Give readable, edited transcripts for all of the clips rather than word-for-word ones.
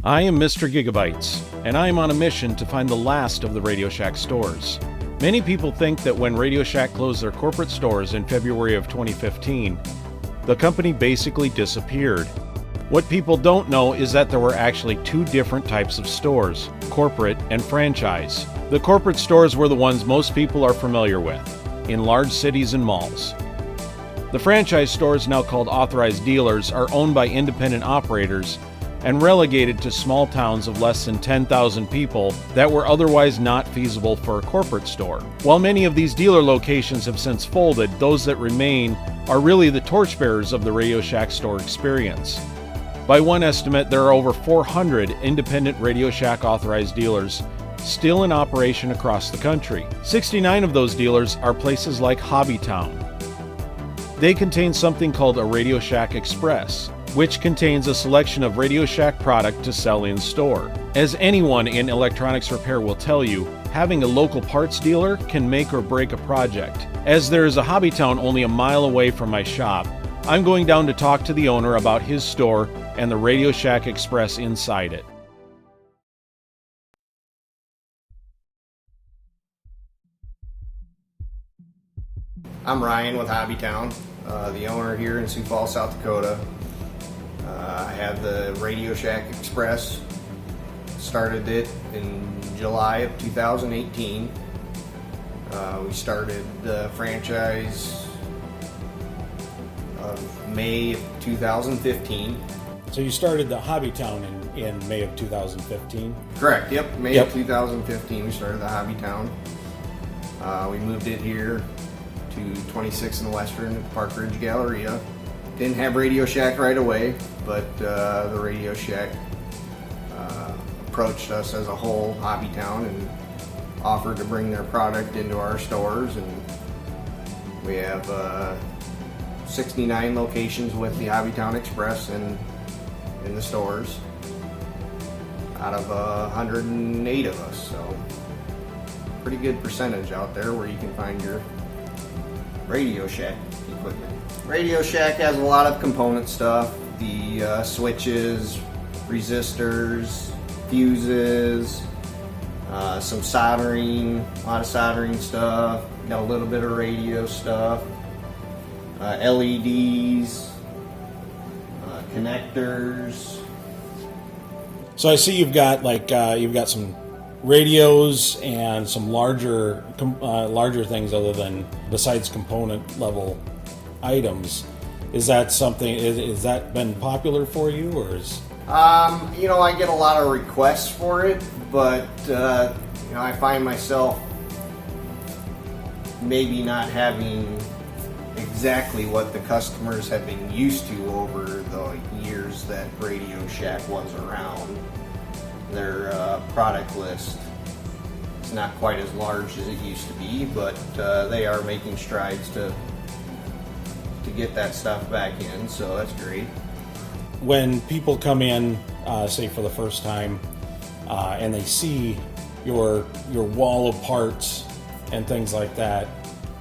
I am Mr. Gigabytes, and I am on a mission to find the last of the Radio Shack stores. Many people think that when Radio Shack closed their corporate stores in February of 2015, the company basically disappeared. What people don't know is that there were actually two different types of stores, corporate and franchise. The corporate stores were the ones most people are familiar with, in large cities and malls. The franchise stores, now called authorized dealers, are owned by independent operators and relegated to small towns of less than 10,000 people that were otherwise not feasible for a corporate store. While many of these dealer locations have since folded, those that remain are really the torchbearers of the Radio Shack store experience. By one estimate, there are over 400 independent Radio Shack authorized dealers still in operation across the country. 69 of those dealers are places like Hobbytown. They contain something called a Radio Shack Express, which contains a selection of Radio Shack product to sell in store. As anyone in electronics repair will tell you, having a local parts dealer can make or break a project. As there is a Hobbytown only a mile away from my shop, I'm going down to talk to the owner about his store and the Radio Shack Express inside it. I'm Ryan with Hobbytown, the owner here in Sioux Falls, South Dakota. I have the Radio Shack Express. Started it in July of 2018. We started the franchise of May of 2015. So you started the Hobbytown in May of 2015? Correct, yep. May of 2015 we started the Hobbytown. We moved it here to 26th and Western at the Park Ridge Galleria. Didn't have Radio Shack right away, but the Radio Shack approached us as a whole Hobbytown and offered to bring their product into our stores, and we have 69 locations with the Hobbytown Express in the stores out of 108 of us, so pretty good percentage out there where you can find your Radio Shack equipment. Radio Shack has a lot of component stuff, the switches, resistors, fuses, some soldering, a lot of soldering stuff, got a little bit of radio stuff, LEDs, connectors. So I see you've got you've got some radios and some larger things other than besides component level items. Is that something? Is that been popular for you, or is? I get a lot of requests for it, but I find myself maybe not having exactly what the customers have been used to over the years that Radio Shack was around. Their product list is not quite as large as it used to be, but they are making strides to get that stuff back in, so that's great. When people come in, say for the first time, and they see your wall of parts and things like that,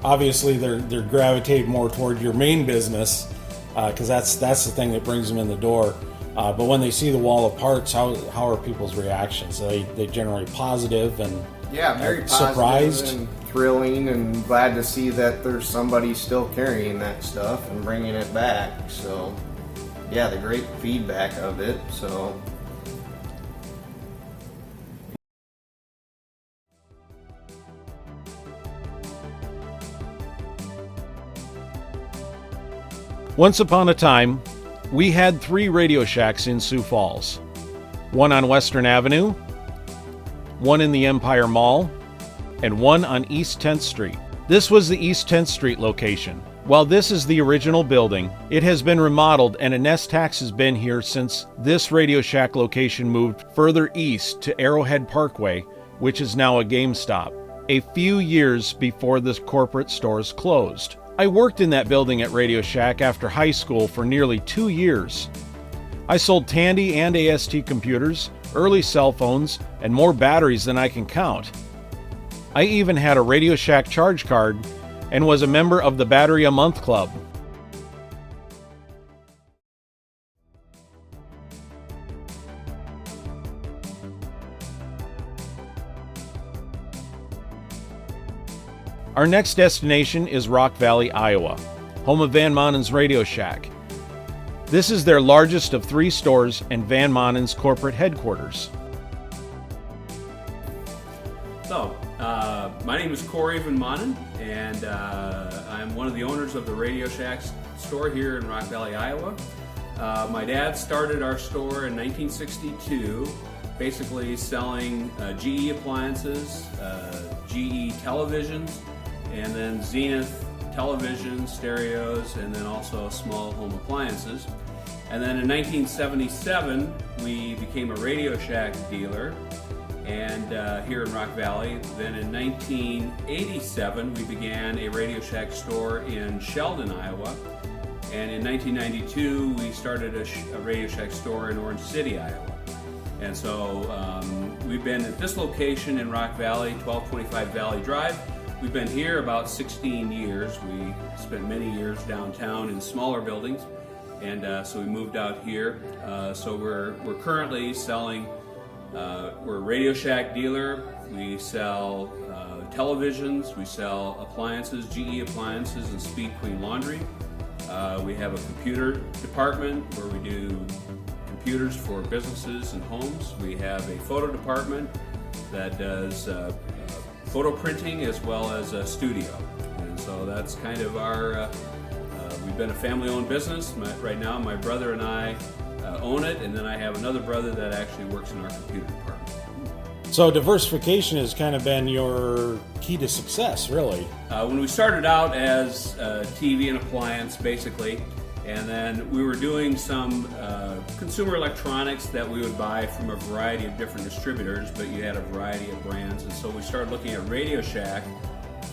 obviously they're gravitated more toward your main business, because that's the thing that brings them in the door. But when they see the wall of parts, how are people's reactions? Are they generally positive and very positive, surprised and thrilling, and glad to see that there's somebody still carrying that stuff and bringing it back. So the great feedback of it. So once upon a time, we had 3 Radio Shacks in Sioux Falls. One on Western Avenue, one in the Empire Mall, and one on East 10th Street. This was the East 10th Street location. While this is the original building, it has been remodeled, and a Nest Tax has been here since this Radio Shack location moved further east to Arrowhead Parkway, which is now a GameStop, a few years before the corporate stores closed. I worked in that building at Radio Shack after high school for nearly 2 years. I sold Tandy and AST computers, early cell phones, and more batteries than I can count. I even had a Radio Shack charge card and was a member of the Battery a Month Club. Our next destination is Rock Valley, Iowa, home of Van Manen's Radio Shack. This is their largest of 3 stores and Van Manen's corporate headquarters. So, my name is Corey Van Manen, and I'm one of the owners of the Radio Shack store here in Rock Valley, Iowa. My dad started our store in 1962, basically selling GE appliances, GE televisions, and then Zenith televisions, stereos, and then also small home appliances. And then in 1977, we became a Radio Shack dealer, and here in Rock Valley. Then in 1987, we began a Radio Shack store in Sheldon, Iowa. And in 1992, we started a Radio Shack store in Orange City, Iowa. And so we've been at this location in Rock Valley, 1225 Valley Drive. We've been here about 16 years. We spent many years downtown in smaller buildings, and so we moved out here. So we're currently selling. We're a Radio Shack dealer. We sell televisions. We sell appliances, GE appliances, and Speed Queen laundry. We have a computer department where we do computers for businesses and homes. We have a photo department that does photo printing as well as a studio. And so that's kind of our, we've been a family-owned business. Right now my brother and I own it, and then I have another brother that actually works in our computer department. So diversification has kind of been your key to success, really. When we started out as TV and appliance, basically, and then we were doing some consumer electronics that we would buy from a variety of different distributors, but you had a variety of brands, and so we started looking at Radio Shack,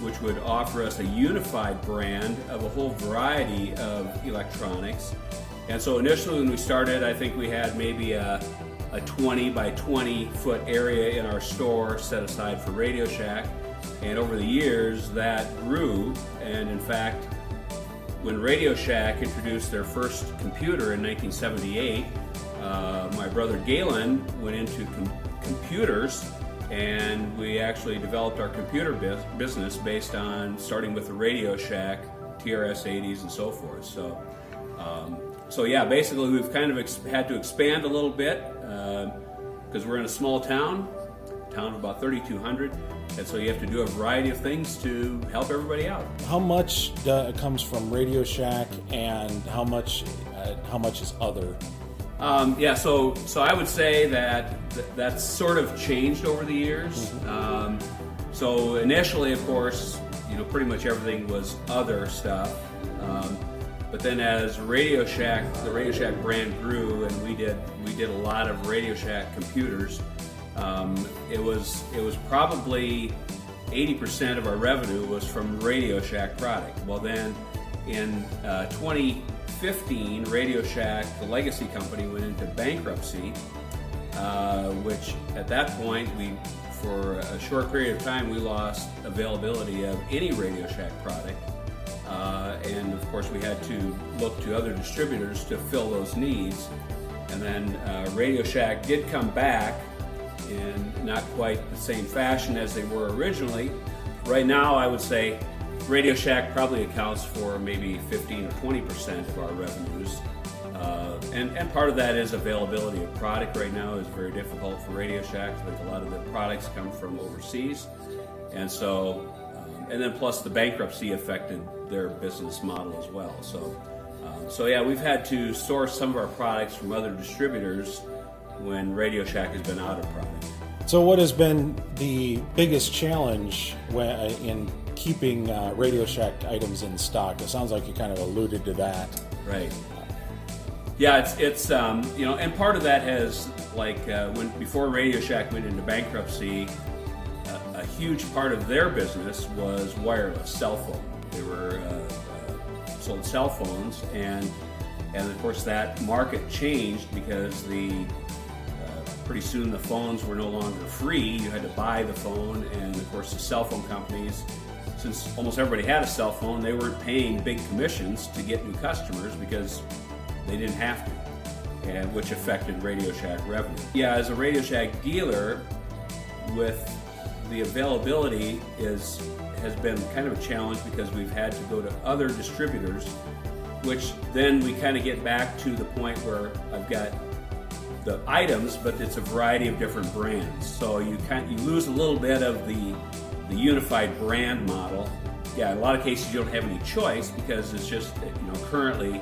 which would offer us a unified brand of a whole variety of electronics. And so initially when we started, I think we had maybe a 20 by 20 foot area in our store set aside for Radio Shack. And over the years that grew, and in fact, when Radio Shack introduced their first computer in 1978, my brother Galen went into computers, and we actually developed our computer business based on starting with the Radio Shack, TRS-80s, and so forth. So yeah, basically we've kind of had to expand a little bit because we're in a small town of about 3,200, and so you have to do a variety of things to help everybody out. How much comes from Radio Shack, and how much is other? So I would say that's sort of changed over the years. So initially, of course, pretty much everything was other stuff. But then as Radio Shack, the Radio Shack brand grew, and we did a lot of Radio Shack computers. It was probably 80% of our revenue was from Radio Shack product. Well, then in 2015, Radio Shack, the legacy company, went into bankruptcy, which at that point for a short period of time, we lost availability of any Radio Shack product. And of course we had to look to other distributors to fill those needs. And then Radio Shack did come back in not quite the same fashion as they were originally. Right now I would say Radio Shack probably accounts for maybe 15 or 20% of our revenues. And part of that is availability of product. Right now is very difficult for Radio Shack. I think a lot of the products come from overseas. And so, and then plus the bankruptcy affected their business model as well. So yeah, we've had to source some of our products from other distributors when Radio Shack has been out of product. So what has been the biggest challenge in keeping Radio Shack items in stock? It sounds like you kind of alluded to that. Right. Yeah, it's and part of that has, before Radio Shack went into bankruptcy, a huge part of their business was wireless cell phone. They were sold cell phones, and of course that market changed because pretty soon the phones were no longer free. You had to buy the phone, and of course the cell phone companies, since almost everybody had a cell phone, they weren't paying big commissions to get new customers because they didn't have to, and which affected Radio Shack revenue. Yeah, as a Radio Shack dealer, with the availability has been kind of a challenge because we've had to go to other distributors, which then we kind of get back to the point where I've got the items, but it's a variety of different brands. So you lose a little bit of the unified brand model. Yeah, in a lot of cases you don't have any choice because it's just, currently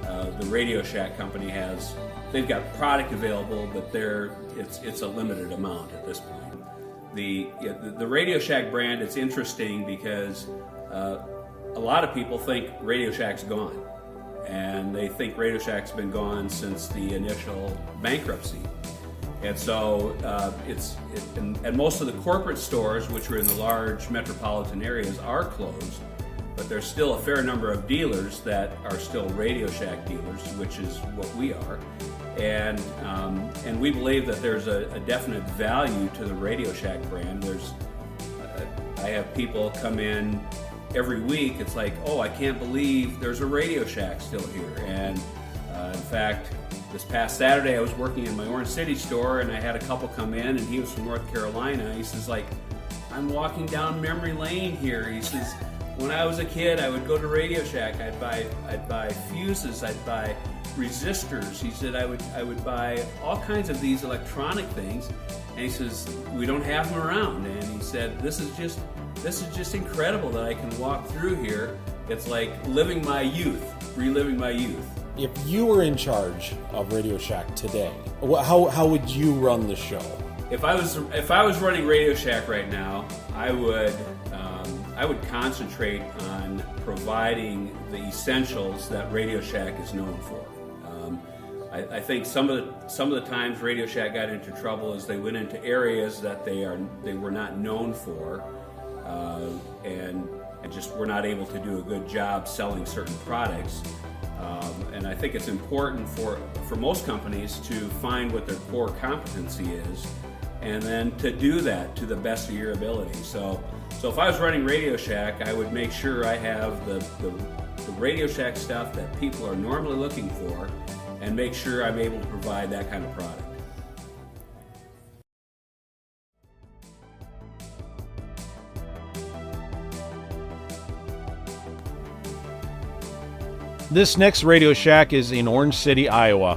the Radio Shack company they've got product available, but it's a limited amount at this point. The Radio Shack brand, it's interesting because a lot of people think Radio Shack's gone, and they think Radio Shack's been gone since the initial bankruptcy. And so and most of the corporate stores, which are in the large metropolitan areas, are closed, but there's still a fair number of dealers that are still Radio Shack dealers, which is what we are. And we believe that there's a definite value to the Radio Shack brand. I have people come in every week. It's like, oh, I can't believe there's a Radio Shack still here. And in fact, this past Saturday I was working in my Orange City store, and I had a couple come in, and he was from North Carolina. He says, like, I'm walking down memory lane here. He says, when I was a kid, I would go to Radio Shack. I'd buy fuses. I'd buy resistors. He said I would buy all kinds of these electronic things, and he says we don't have them around. And he said this is just incredible that I can walk through here. It's like reliving my youth. If you were in charge of Radio Shack today, how would you run the show? If I was running Radio Shack right now, I would concentrate on providing the essentials that Radio Shack is known for. I think some of the times Radio Shack got into trouble is they went into areas that they were not known for, and just were not able to do a good job selling certain products. And I think it's important for most companies to find what their core competency is, and then to do that to the best of your ability. So if I was running Radio Shack, I would make sure I have the Radio Shack stuff that people are normally looking for, and make sure I'm able to provide that kind of product. This next Radio Shack is in Orange City, Iowa,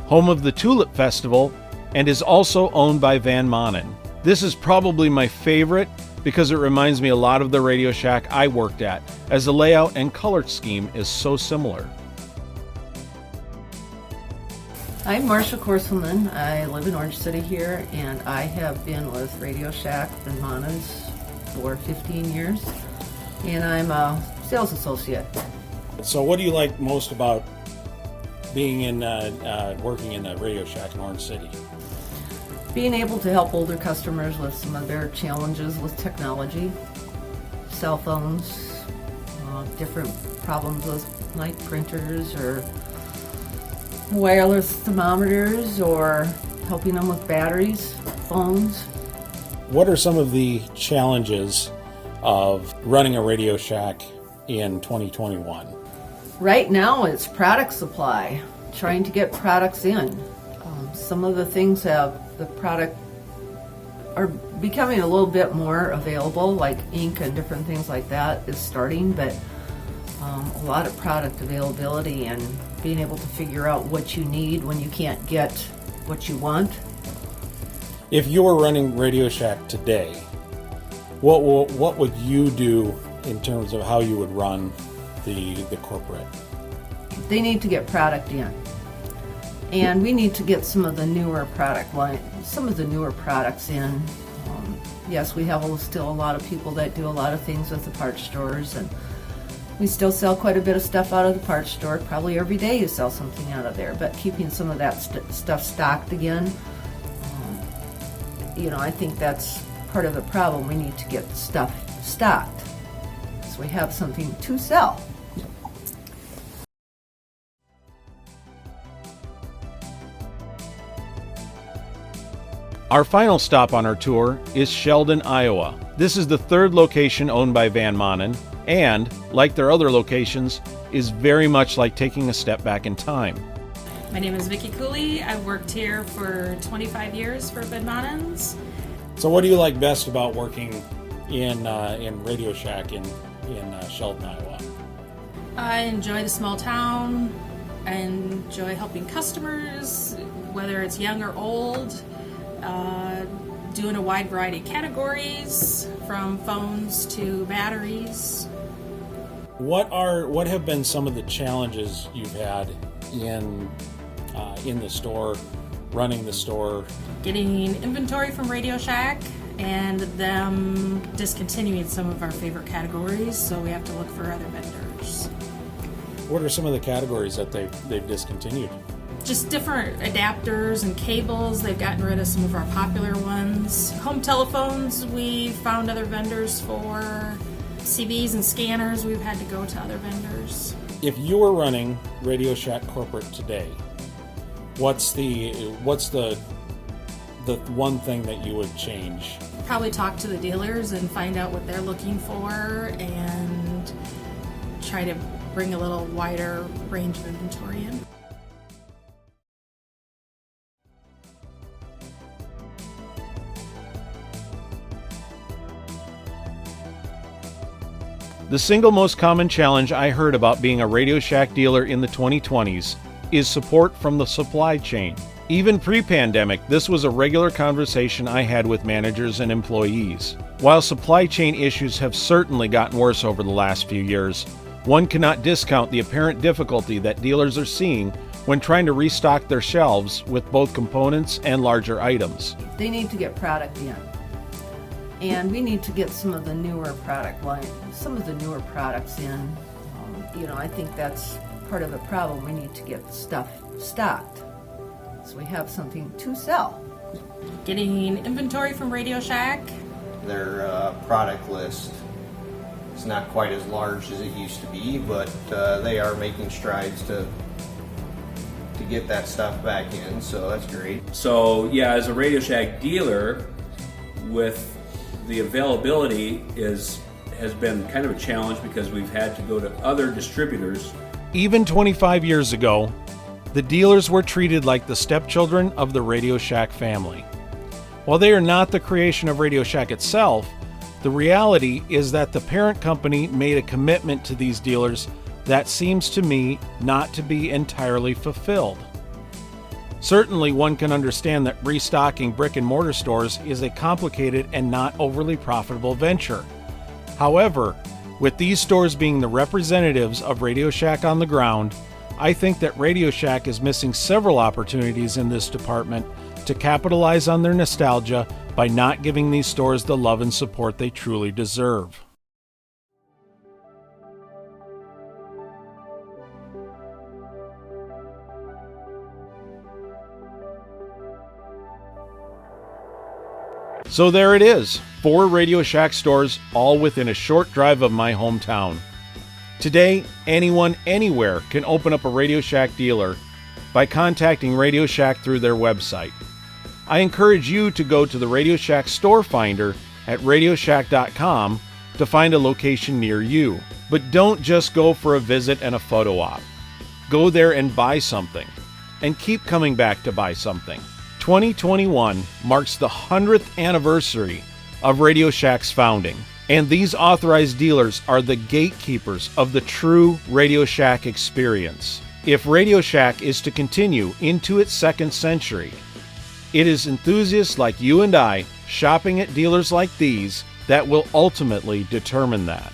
home of the Tulip Festival, and is also owned by Van Manen. This is probably my favorite because it reminds me a lot of the Radio Shack I worked at, as the layout and color scheme is so similar. I'm Marcia Korselman. I live in Orange City here, and I have been with Radio Shack and Manen's for 15 years, and I'm a sales associate. So what do you like most about being working in the Radio Shack in Orange City? Being able to help older customers with some of their challenges with technology, cell phones, different problems with like printers or wireless thermometers, or helping them with batteries, phones. What are some of the challenges of running a Radio Shack in 2021? Right now it's product supply, trying to get products in. Some of the things the product are becoming a little bit more available, like ink and different things like that is starting, but a lot of product availability and being able to figure out what you need when you can't get what you want. If you were running Radio Shack today, what would you do in terms of how you would run the corporate? They need to get product in, and we need to get some of the newer products in. Yes, we have still a lot of people that do a lot of things with the parts stores, and we still sell quite a bit of stuff out of the parts store. Probably every day you sell something out of there, but keeping some of that stuff stocked again, I think that's part of the problem. We need to get stuff stocked so we have something to sell. Our final stop on our tour is Sheldon, Iowa. This is the third location owned by Van Manen, and, like their other locations, is very much like taking a step back in time. My name is Vicki Cooley. I've worked here for 25 years for Van Manen's, So what do you like best about working in Radio Shack in Shelton, Iowa? I enjoy the small town. I enjoy helping customers, whether it's young or old, doing a wide variety of categories, from phones to batteries. What have been some of the challenges you've had in the store, running the store? Getting inventory from Radio Shack and them discontinuing some of our favorite categories, so we have to look for other vendors. What are some of the categories that they've discontinued? Just different adapters and cables. They've gotten rid of some of our popular ones. Home telephones, we found other vendors for. CVs and scanners, we've had to go to other vendors. If you were running Radio Shack corporate today, what's the one thing that you would change? Probably talk to the dealers and find out what they're looking for and try to bring a little wider range of inventory in. The single most common challenge I heard about being a Radio Shack dealer in the 2020s is support from the supply chain. Even pre-pandemic, this was a regular conversation I had with managers and employees. While supply chain issues have certainly gotten worse over the last few years, one cannot discount the apparent difficulty that dealers are seeing when trying to restock their shelves with both components and larger items. They need to get product in. And we need to get some of the newer products in. I think that's part of the problem. We need to get stuff stocked so we have something to sell. Getting inventory from Radio Shack. Their product list is not quite as large as it used to be, but they are making strides to get that stuff back in, so that's great. So yeah, as a Radio Shack dealer, with the availability has been kind of a challenge because we've had to go to other distributors. Even 25 years ago, the dealers were treated like the stepchildren of the Radio Shack family. While they are not the creation of Radio Shack itself, the reality is that the parent company made a commitment to these dealers that seems to me not to be entirely fulfilled. Certainly, one can understand that restocking brick and mortar stores is a complicated and not overly profitable venture. However, with these stores being the representatives of Radio Shack on the ground, I think that Radio Shack is missing several opportunities in this department to capitalize on their nostalgia by not giving these stores the love and support they truly deserve. So there it is, 4 Radio Shack stores, all within a short drive of my hometown. Today, anyone, anywhere can open up a Radio Shack dealer by contacting Radio Shack through their website. I encourage you to go to the Radio Shack store finder at radioshack.com to find a location near you. But don't just go for a visit and a photo op. Go there and buy something, and keep coming back to buy something. 2021 marks the 100th anniversary of Radio Shack's founding, and these authorized dealers are the gatekeepers of the true Radio Shack experience. If Radio Shack is to continue into its second century, it is enthusiasts like you and I shopping at dealers like these that will ultimately determine that.